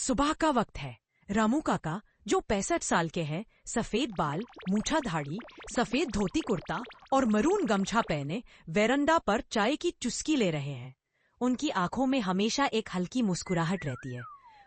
सुबह का वक्त है। रामू काका जो 65 साल के हैं, सफेद बाल, मूछा दाढ़ी, सफेद धोती कुर्ता और मरून गमछा पहने वेरंडा पर चाय की चुस्की ले रहे हैं। उनकी आंखों में हमेशा एक हल्की मुस्कुराहट रहती है।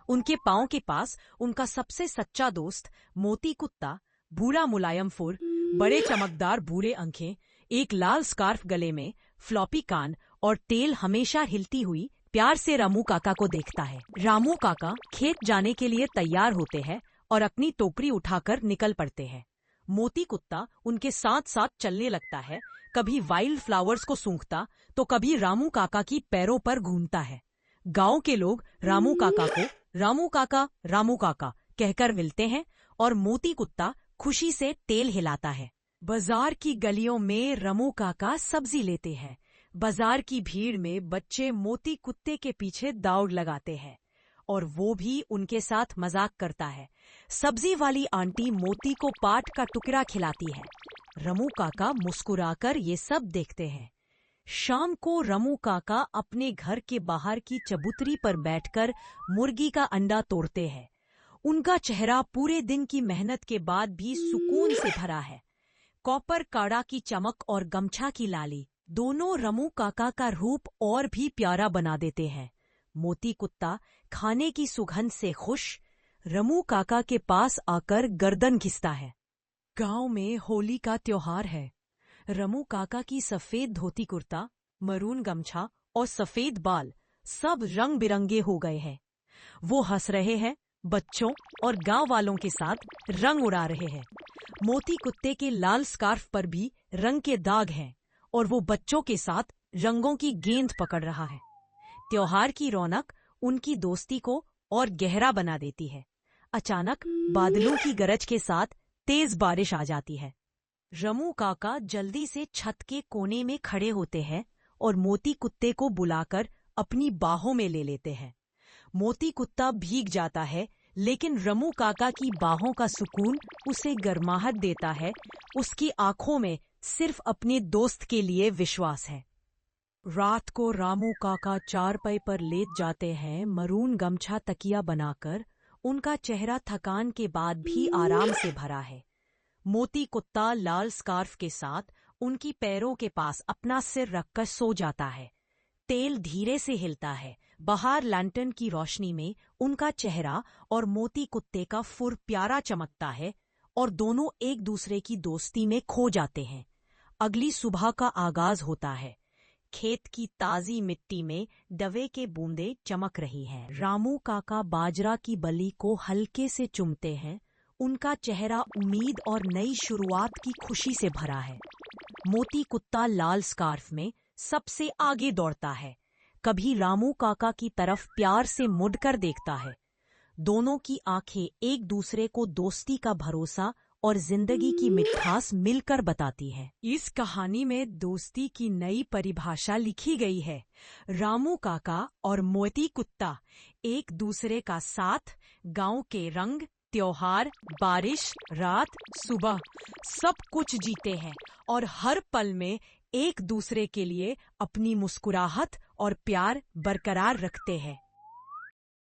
उनके पांव के पास उनका सबसे सच्चा दोस्त मोती कुत्ता, भूरा मुलायम फुर, बड़े चमकदार भूरे आंखें, एक लाल स्कार्फ गले में, फ्लॉपी कान और टेल हमेशा हिलती हुई प्यार से रामू काका को देखता है। रामू काका खेत जाने के लिए तैयार होते हैं और अपनी टोकरी उठाकर निकल पड़ते हैं। मोती कुत्ता उनके साथ साथ चलने लगता है, कभी वाइल्ड फ्लावर्स को सूंघता तो कभी रामू काका की पैरों पर घूमता है। गांव के लोग रामू काका को रामू काका कहकर मिलते हैं और मोती कुत्ता खुशी से टेल हिलाता है। बाजार की गलियों में रामू काका सब्जी लेते हैं। बाजार की भीड़ में बच्चे मोती कुत्ते के पीछे दौड़ लगाते हैं और वो भी उनके साथ मजाक करता है। सब्जी वाली आंटी मोती को पाट का टुकड़ा खिलाती है। रामू काका मुस्कुराकर ये सब देखते हैं। शाम को रामू काका अपने घर के बाहर की चबूतरी पर बैठकर मुर्गी का अंडा तोड़ते हैं। उनका चेहरा पूरे दिन की मेहनत के बाद भी सुकून से भरा है। कॉपर काड़ा की चमक और गमछा की लाली दोनों रामू काका का रूप और भी प्यारा बना देते हैं। मोती कुत्ता खाने की सुगंध से खुश रामू काका के पास आकर गर्दन घिसता है। गांव में होली का त्योहार है। रामू काका की सफेद धोती कुर्ता, मरून गमछा और सफेद बाल सब रंग बिरंगे हो गए हैं। वो हंस रहे हैं, बच्चों और गांव वालों के साथ रंग उड़ा रहे हैं। मोती कुत्ते के लाल स्कार्फ पर भी रंग के दाग हैं और वो बच्चों के साथ रंगों की गेंद पकड़ रहा है। त्योहार की रौनक उनकी दोस्ती को और गहरा बना देती है। अचानक बादलों की गरज के साथ तेज बारिश आ जाती है। रामू काका जल्दी से छत के कोने में खड़े होते हैं और मोती कुत्ते को बुलाकर अपनी बाहों में ले लेते हैं। मोती कुत्ता भीग जाता है, लेकिन रामू काका की बाहों का सुकून उसे गर्माहट देता है। उसकी आंखों में सिर्फ अपने दोस्त के लिए विश्वास है। रात को रामू काका चारपाई पर लेट जाते हैं, मरून गमछा तकिया बनाकर। उनका चेहरा थकान के बाद भी आराम से भरा है। मोती कुत्ता लाल स्कार्फ के साथ उनकी पैरों के पास अपना सिर रखकर सो जाता है। टेल धीरे से हिलता है। बाहर लैंटर्न की रोशनी में उनका चेहरा और मोती कुत्ते का फुर प्यारा चमकता है और दोनों एक दूसरे की दोस्ती में खो जाते हैं। अगली सुबह का आगाज होता है। खेत की ताजी मिट्टी में दवे के बूंदे चमक रही हैं। रामू काका बाजरा की बली को हल्के से चूमते हैं। उनका चेहरा उम्मीद और नई शुरुआत की खुशी से भरा है। मोती कुत्ता लाल स्कार्फ में सबसे आगे दौड़ता है, कभी रामू काका की तरफ प्यार से मुड़कर देखता है। दोनों की आंखें एक दूसरे को दोस्ती का भरोसा और जिंदगी की मिठास मिलकर बताती है। इस कहानी में दोस्ती की नई परिभाषा लिखी गई है। रामू काका और मोती कुत्ता एक दूसरे का साथ, गांव के रंग, त्योहार, बारिश, रात, सुबह सब कुछ जीते हैं और हर पल में एक दूसरे के लिए अपनी मुस्कुराहट और प्यार बरकरार रखते हैं।